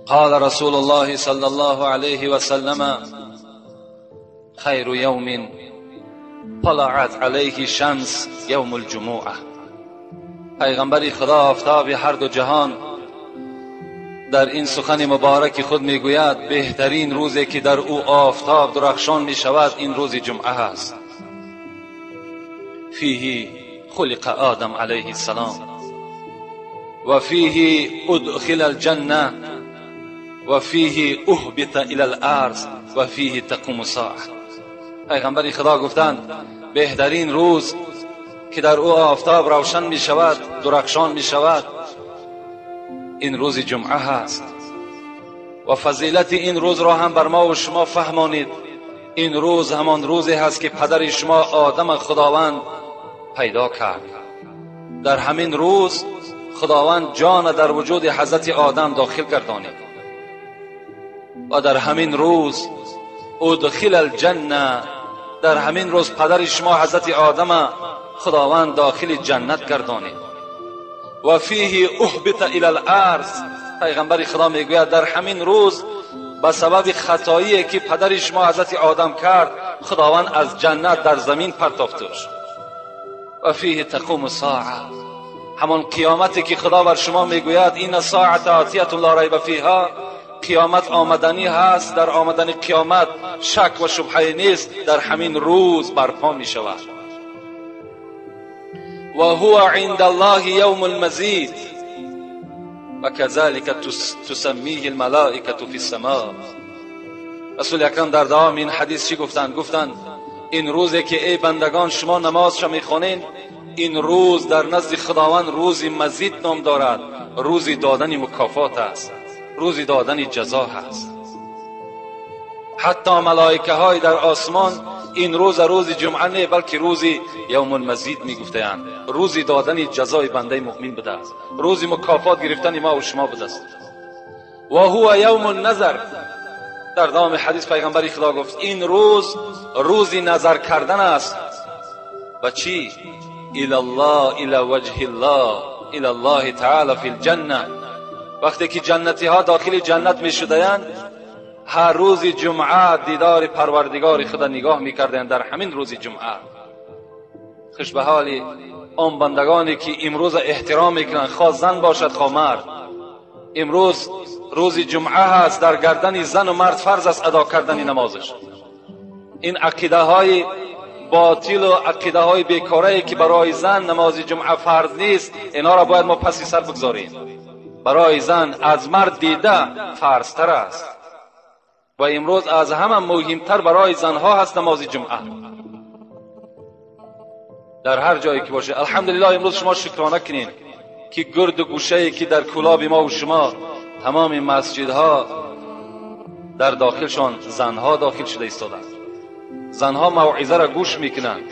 قال رسول الله صلى الله عليه وسلم خير يوم طلعت عليه شمس يوم الجمعه. پیغمبر خدا آفتاب هر دو جهان در این سخن مبارک خود میگوید بهترین روزی که در او آفتاب درخشان می شود این روز جمعه است. فیه خلق آدم علیه السلام و فیه ادخل الجنه و فیه اهبط الى الارض و فیه تقوم الساعه. پیغمبر خدا گفتند بهترین روز که در او آفتاب روشن می شود درخشان می شود این روز جمعه هست و فضیلت این روز را هم بر ما و شما فهمانید. این روز همان روزی هست که پدر شما آدم خداوند پیدا کرد. در همین روز خداوند جان در وجود حضرت آدم داخل گردانید و در همین روز ادخل الجنه، در همین روز پدر شما حضرت آدم خداوند داخل جنت گردانید و فیه اهبط الى الارض. پیغمبر خدا میگوید در همین روز به سبب خطایی که پدر شما حضرت آدم کرد خداوند از جنت در زمین پرتافتش. و فیه تقوم الساعه، همان قیامتی که خدا بر شما میگوید این ساعت آتیه لا ریب فیها، قیامت آمدنی هست، در آمدن قیامت شک و شبهه نیست، در همین روز برپا می شود. و هو عند الله یوم المزید و کذلک تسمیه الملائکه فی السماء. رسول اکرم در دوام این حدیث چی گفتند؟ گفتند این روزی که ای بندگان شما نمازش میخوانید این روز در نزد خداوند روزی مزید نام دارد، روزی دادن مکافات است، روزی دادن جزا هست. حتی ملائکه های در آسمان این روز جمعه نه بلکه روزی یوم المزید میگفتند، روزی دادن جزای بنده مؤمن بوده است، روزی مکافات گرفتن ما و شما بوده است. و هو یوم النظر، در دوام حدیث پیغمبر خدا گفت این روز روزی نظر کردن است. و چی؟ الی الله، الی وجه الله، الی الله تعالی فی الجنه. وقتی که جنتی ها داخل جنت می شدند هر روز جمعه دیدار پروردگار خدا نگاه می کردند. در همین روز جمعه خوش به حال آن بندگانی که امروز احترام میکنند، خواه زن باشد خواه مرد. امروز روز جمعه هست، در گردن زن و مرد فرض است ادا کردن نمازش. این عقیده های باطل و عقیده های بیکاره که برای زن نماز جمعه فرض نیست، اینا را باید ما پس سر بگذاریم. برای زن از مرد دیده فرض‌تر است و امروز از همه مهمتر برای زنها هست نماز جمعه. در هر جایی که باشه الحمدلله امروز شما شکرانه کنین که گرد و گوشه‌ای که در کلاب ما و شما تمام مسجدها در داخلشان زنها داخل شده ایستادند. زنها موعظه را گوش میکنند،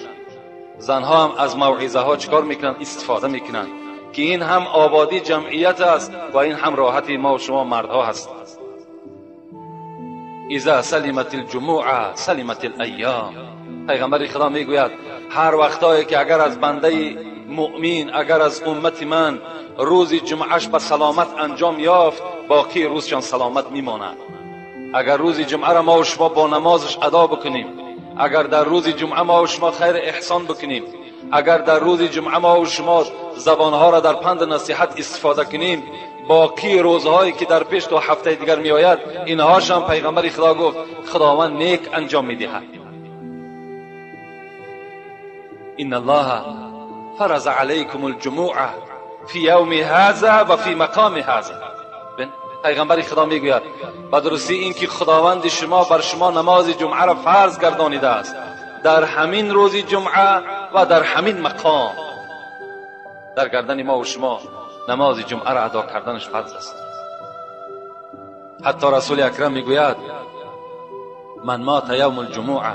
زنها هم از موعظه ها چکار میکنند؟ استفاده میکنند که این هم آبادی جمعیت است و این هم راحتی ما و شما مردها هست. اذا سلمت الجموع سلمت الایام. پیغمبر خدا میگوید هر وقتایی که اگر از بنده مؤمن، اگر از امت من روز جمعهش به سلامت انجام یافت باقی روزشان سلامت میماند. اگر روز جمعه را ما و شما با نمازش ادا بکنیم، اگر در روز جمعه ما و شما خیر احسان بکنیم، اگر در روز جمعه ما و شما زبانها را در پند نصیحت استفاده کنیم، باقی روزهایی که در پیش تا هفته دیگر می آید اینهاش هم پیغمبر خدا گفت خداوند نیک انجام می دهد. ان الله فرض علیکم الجموع فی یوم هذا و فی مقام هذا. پیغمبر خدا میگوید به درستی این که خداوند شما بر شما نماز جمعه را فرض گردانیده است، در همین روز جمعه و در همین مقام در گردن ما و شما نماز جمعه را ادا کردنش فرض است. حتی رسول اکرم میگوید من مات یوم الجمعه،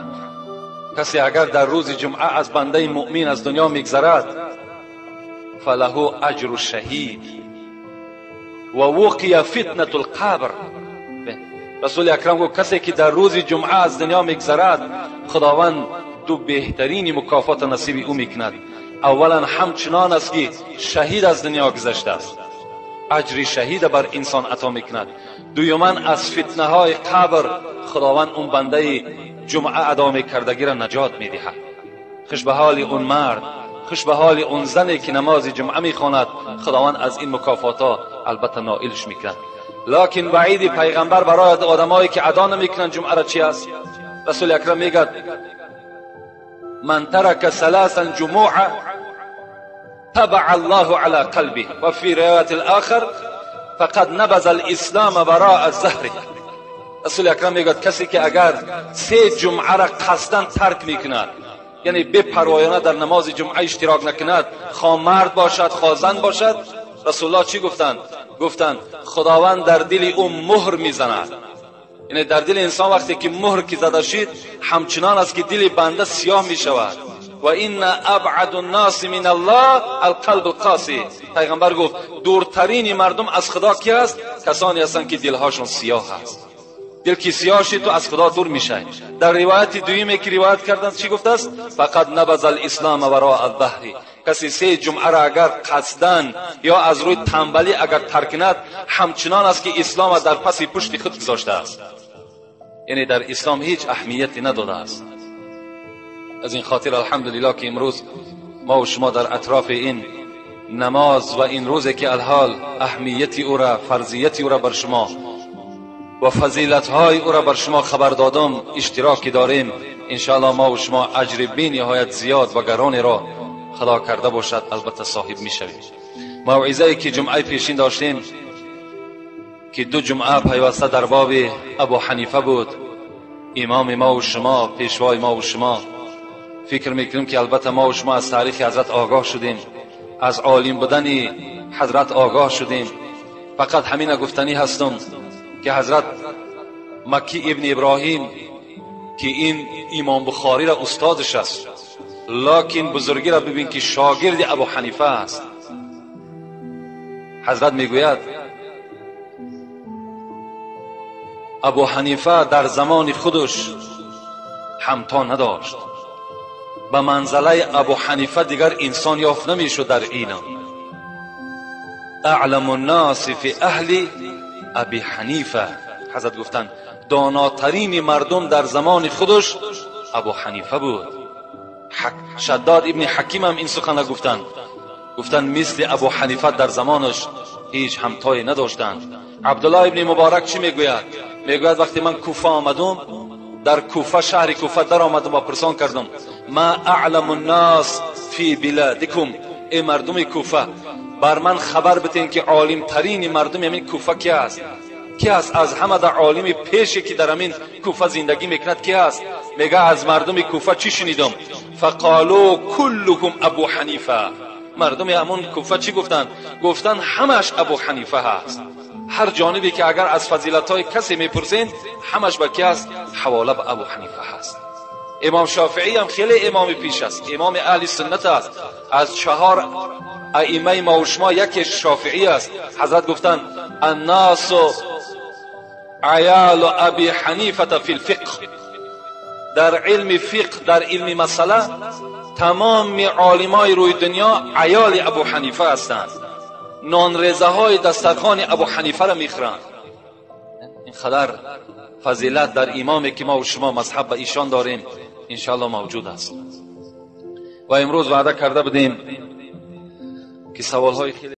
کسی اگر در روز جمعه از بنده مؤمن از دنیا میگذرد فله اجر الشهید و وقی فتنه القبر. رسول اکرم گفت کسی که در روز جمعه از دنیا میگذرد خداوند دو بهترین مکافات نصیب او میکند. اولا همچنان است که شهید از دنیا گذشته است، اجر شهید بر انسان عطا میکند. دوما از فتنه های قبر خداوند اون بنده جمعه ادا میکردگی را نجات میدهد. خوش به حال اون مرد، خوش به حال اون زنی که نماز جمعه میخواند، خداوند از این مکافاتا البته نائلش میکند. لکن وعید پیغمبر برای آدمایی که ادا نمیکنن جمعه را چی است؟ رسول اکرم میگه من ترک ثلاثا جموعه طبع الله على قلبه و فی روایت الاخر فقد نبذ الاسلام وراء ظهره. رسول اکرم میگه کسی که اگر 3 جمعه را قصداً ترک میکند، یعنی بے پروایانه در نماز جمعه اشتراک نکند، خواه مرد باشد خواه زن باشد، رسول الله چی گفتند خداوند در دل او مهر میزند. یعنی در دل انسان وقتی که مهر کی زده شد، همچنان است که دل بنده سیاه می شود. و این ابعد الناس من الله القلب القاسی. پیغمبر گفت دورترین مردم از خدا کی است؟ کسانی هستند که دلهاشون سیاه است. دل کی سیاه شد تو از خدا دور میشی. در روایت دویمی که روایت کردن چی گفته است؟ فقد نبذ الاسلام وراء الظهر. کسی 3 جمعه را اگر قصدن یا از روی تنبلی اگر ترک کند، همچنان است که اسلام در پس پشت خود گذاشته است. یعنی در اسلام هیچ اهمیتی نداده است. از این خاطر الحمدلله که امروز ما و شما در اطراف این نماز و این روزی که الحال اهمیتی او را، فرضیتی او را بر شما و فضیلت‌های او را بر شما خبر دادم اشتراکی داریم. انشاءالله ما و شما اجر بی نهایت زیاد و گرانی را خدا کرده باشد البته صاحب میشویم. موعظه‌ای که جمعه پیشین داشتیم که 2 جمعه پیوسته در باب ابو حنیفه بود، امام ما و شما، پیشوای ما و شما. فکر میکنیم که البته ما و شما از تاریخ حضرت آگاه شدیم، از عالم بودن حضرت آگاه شدیم. فقط همین گفتنی هستم که حضرت مکی ابن ابراهیم که این امام بخاری را استادش است، لکن بزرگی را ببین که شاگرد ابو حنیفه است. حضرت میگوید ابو حنیفه در زمان خودش همتا نداشت. به منزله ابو حنیفه دیگر انسان یافت نمیشد در اینا. اعلم الناس فی اهل ابی حنیفه. حضرت گفتند داناترین مردم در زمان خودش ابو حنیفه بود. شداد ابن حکیم هم این سخن گفتند مثل ابو حنیفه در زمانش هیچ همتایی نداشتند. عبدالله ابن مبارک چی میگوید؟ میگوید وقتی من کوفه آمدم، در کوفه، شهر کوفه در آمدم و پرسان کردم ما اعلم الناس فی بلادکم، ای مردم کوفه بر من خبر بتین که عالم ترین مردم همین کوفه کی است؟ کی است از همه در عالم پیشی که در همین کوفه زندگی میکند کی است؟ میگه از مردم کوفه چی شنیدم؟ فقالوا كلهم ابو حنیفه. مردم همون کوفه چی گفتند همش ابو حنیفه هست. هر جانبی که اگر از فضیلت‌های کسی میپرسین همش با کی است؟ حواله به ابو حنیفه هست. امام شافعی هم خیلی امام پیش است، امام اهل سنت است. از 4 ائمه ما و شما یکی شافعی است. حضرت گفتند الناس عیال ابی حنیفه فی الفقه. در علم فقه، در علم مسئله تمام عالمای روی دنیا عیال ابو حنیفه هستند. نان ریزه های دسترخوان ابو حنیفه را میخورند. این قدر فضیلت در امامی که ما و شما مذهب به ایشان داریم انشاءالله موجود است. و امروز وعده کرده بودیم که سوال های خیلی